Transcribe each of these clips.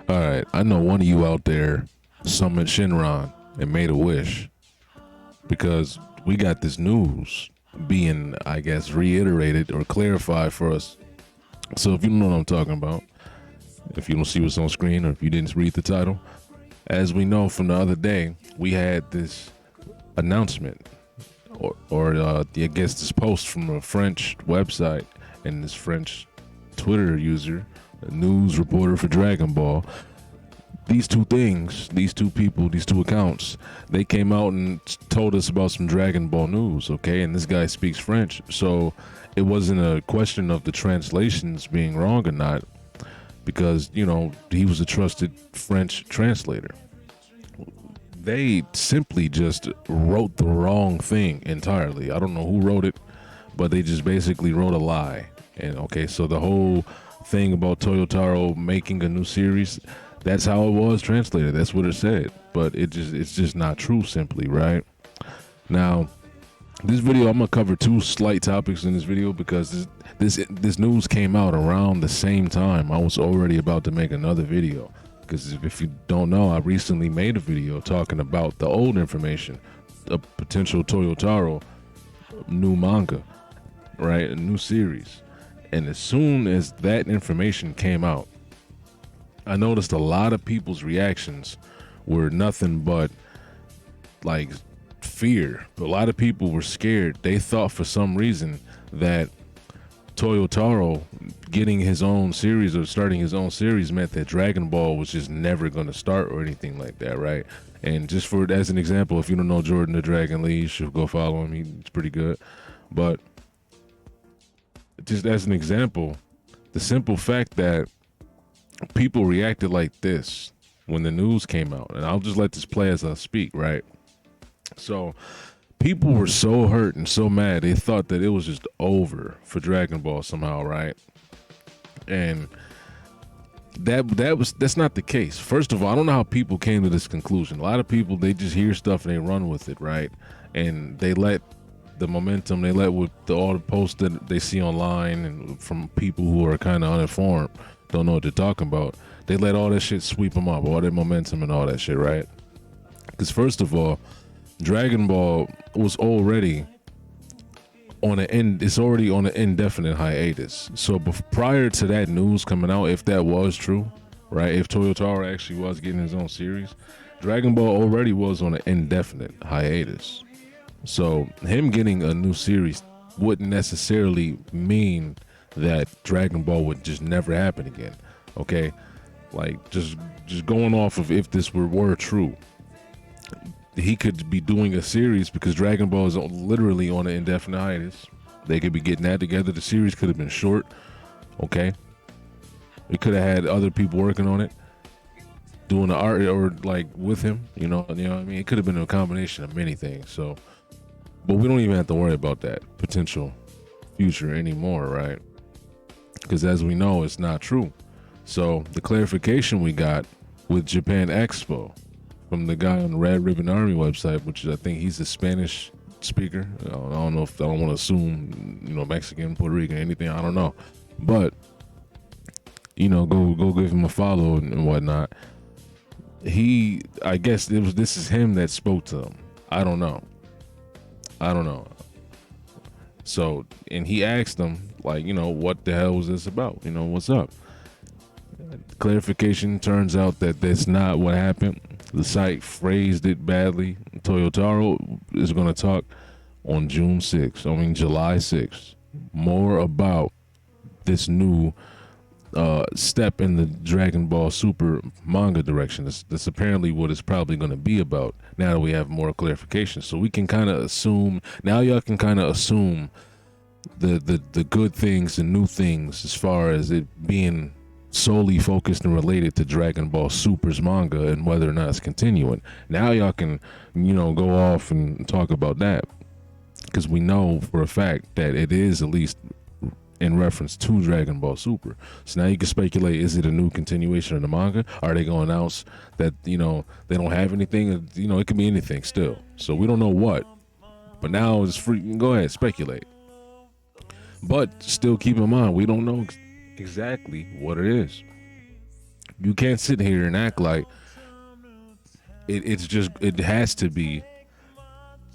All right, I know one of you out there summoned Shinron and made a wish because we got this news being, I guess, reiterated or clarified for us. So if you don't know what I'm talking about, if you don't see what's on screen or if you didn't read the title, as we know from the other day, we had this announcement or I guess this post from a French website and this French Twitter user, a news reporter for Dragon Ball. These two things, these two people, these two accounts, they came out and told us about some Dragon Ball news, okay? And this guy speaks French, so it wasn't a question of the translations being wrong or not, because, you know, he was a trusted French translator. They simply just wrote the wrong thing entirely. I don't know who wrote it, but they just basically wrote a lie. And okay, so the whole thing about Toyotaro making a new series, that's how it was translated. That's what it said. But it's just not true simply, right? Now, this video, I'm gonna cover two slight topics in this video because this news came out around the same time I was already about to make another video. Because if you don't know, I recently made a video talking about the old information, a potential Toyotaro new manga, right? A new series. And as soon as that information came out, I noticed a lot of people's reactions were nothing but like fear. A lot of people were scared. They thought for some reason that Toyotaro getting his own series or starting his own series meant that Dragon Ball was just never going to start or anything like that, right? And just for as an example, if you don't know Jordan the Dragon Lee, you should go follow him. He's pretty good. But just as an example, the simple fact that people reacted like this when the news came out, and I'll just let this play as I speak, right? So people were so hurt and so mad, they thought that it was just over for Dragon Ball somehow, right? And that's not the case. First of all, I don't know how people came to this conclusion. A lot of people, they just hear stuff and they run with it, right? And they let the momentum, they let with all the posts that they see online and from people who are kind of uninformed, don't know what they're talking about. They let all that shit sweep them up, all that momentum and all that shit, right? Because first of all, Dragon Ball was already on an end. It's already on an indefinite hiatus. So prior to that news coming out, if that was true, right? If Toyotaro actually was getting his own series, Dragon Ball already was on an indefinite hiatus. So him getting a new series wouldn't necessarily mean that Dragon Ball would just never happen again. Okay, like just going off of if this were true. He could be doing a series because Dragon Ball is literally on an indefinite hiatus. They could be getting that together. The series could have been short. Okay. We could have had other people working on it, doing the art or like with him, you know what I mean? It could have been a combination of many things. So, but we don't even have to worry about that potential future anymore, right? Because as we know, it's not true. So the clarification we got with Japan Expo from the guy on the Red Ribbon Army website, which I think he's a Spanish speaker. I don't know if I don't want to assume, you know, Mexican, Puerto Rican, anything. I don't know, but you know, go give him a follow and whatnot. I guess this is him that spoke to him. I don't know. So, and he asked him, like, you know, what the hell was this about? You know, what's up? Clarification turns out that that's not what happened. The site phrased it badly. Toyotaro is going to talk on July 6th, more about this new step in the Dragon Ball Super manga direction. That's apparently what it's probably going to be about now that we have more clarification. So we can kind of assume, now y'all can kind of assume the good things and new things as far as it being solely focused and related to Dragon Ball Super's manga and whether or not it's continuing. Now y'all can, you know, go off and talk about that because we know for a fact that it is at least in reference to Dragon Ball Super. So now you can speculate, is it a new continuation of the manga? Are they going to announce that, you know, they don't have anything? You know, it could be anything still. So we don't know what. But now it's free. Go ahead, speculate. But still keep in mind, we don't know exactly what it is. You can't sit here and act like it has to be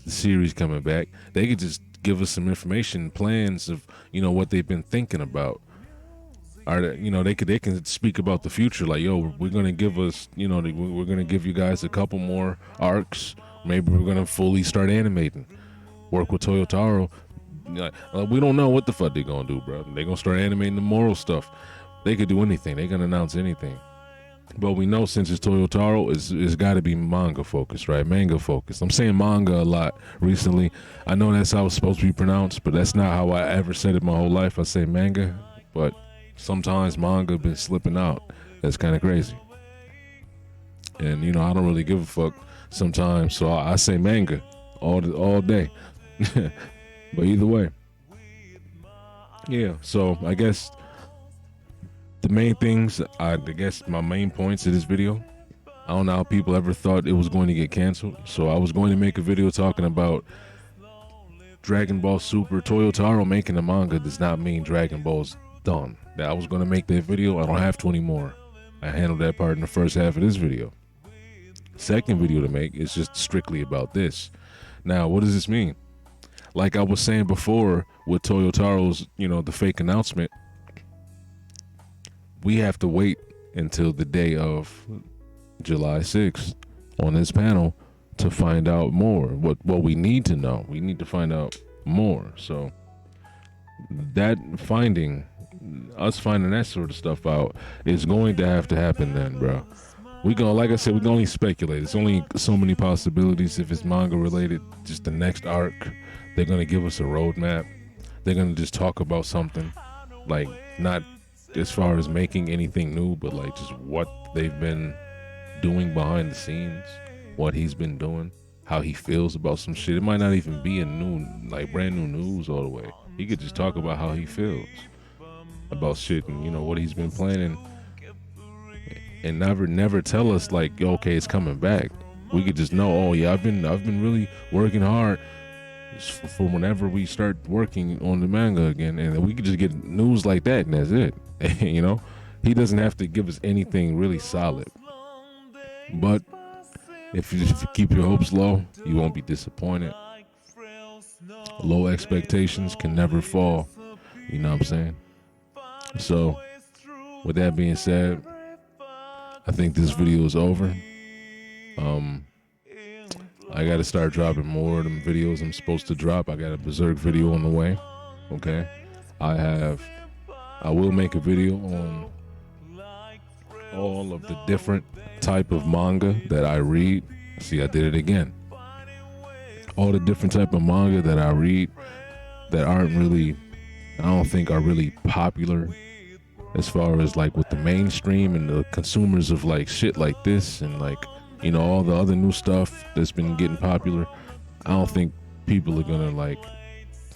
the series coming back. They could just give us some information, plans of, what they've been thinking about. They can speak about the future, like, yo, we're gonna give us, we're gonna give you guys a couple more arcs. Maybe we're gonna fully start animating. Work with Toyotaro. We don't know what the fuck they're gonna do, bro. They're gonna start animating the moral stuff. They could do anything. They can announce anything. But we know since it's Toyotaro, it's got to be manga focused, right? Manga focused. I'm saying manga a lot recently. I know that's how it's supposed to be pronounced, but that's not how I ever said it my whole life. I say manga, but sometimes manga been slipping out. That's kind of crazy. And I don't really give a fuck sometimes, so I say manga all day. But either way, yeah. So I guess the main things, my main points of this video, I don't know how people ever thought it was going to get canceled. So I was going to make a video talking about Dragon Ball Super. Toyotaro making a manga does not mean Dragon Ball's done. That I was going to make that video. I don't have to anymore. I handled that part in the first half of this video. Second video to make is just strictly about this. Now, what does this mean? Like I was saying before with Toyotaro's, the fake announcement, we have to wait until the day of July 6th on this panel to find out more. What we need to know. We need to find out more. So that us finding that sort of stuff out is going to have to happen then, bro. Like I said, we can only speculate. It's only so many possibilities. If it's manga related, just the next arc, they're going to give us a roadmap. They're going to just talk about something, like not as far as making anything new, but like just what they've been doing behind the scenes, what he's been doing, how he feels about some shit. It might not even be brand new news all the way. He could just talk about how he feels about shit and what he's been planning, and never tell us like, okay, it's coming back. We could just know, oh yeah, I've been really working hard for whenever we start working on the manga again, and we could just get news like that, and that's it. He doesn't have to give us anything really solid. But if you keep your hopes low, you won't be disappointed. Low expectations can never fall. You know what I'm saying? So, with that being said, I think this video is over. I gotta start dropping more of them videos I'm supposed to drop. I got a Berserk video on the way. Okay. I will make a video on all of the different type of manga that I read. See, I did it again. All the different type of manga that I read that I don't think are really popular as far as like with the mainstream and the consumers of like shit like this and like, all the other new stuff that's been getting popular. I don't think people are gonna like,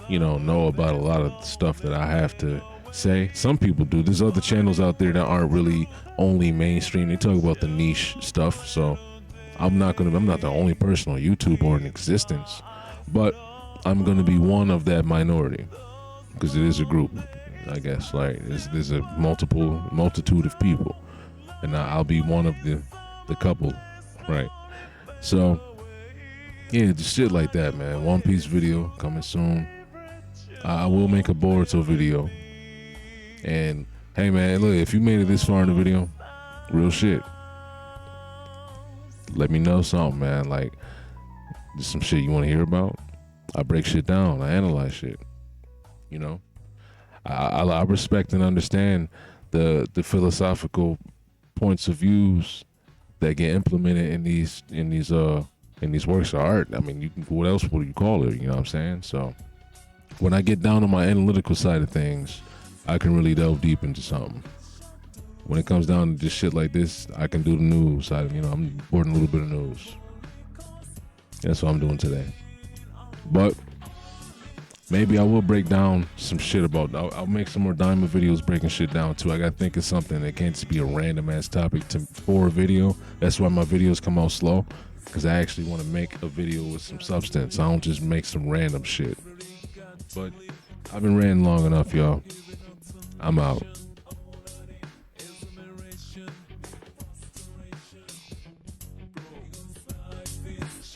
know about a lot of stuff that I have to say. Some people do. There's other channels out there that aren't really only mainstream. They talk about the niche stuff. So I'm not the only person on YouTube or in existence, but I'm gonna be one of that minority because it is a group, I guess. Like there's a multitude of people, and I'll be one of the couple, right? So yeah, just shit like that, man. One Piece video coming soon. I will make a Boruto video. And hey, man, look, if you made it this far in the video, real shit, let me know something, man. Like, just some shit you want to hear about. I break shit down. I analyze shit. I respect and understand the philosophical points of views that get implemented in these works of art. I mean, what else would you call it? You know what I'm saying? So when I get down on my analytical side of things, I can really delve deep into something. When it comes down to just shit like this, I can do the news side. I'm reporting a little bit of news. That's what I'm doing today. But maybe I will break down some shit about. I'll make some more diamond videos breaking shit down too. I gotta think of something that can't just be a random ass topic for a video. That's why my videos come out slow, because I actually want to make a video with some substance. I don't just make some random shit. But I've been ranting long enough, y'all. I'm out.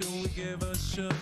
should we give a shot?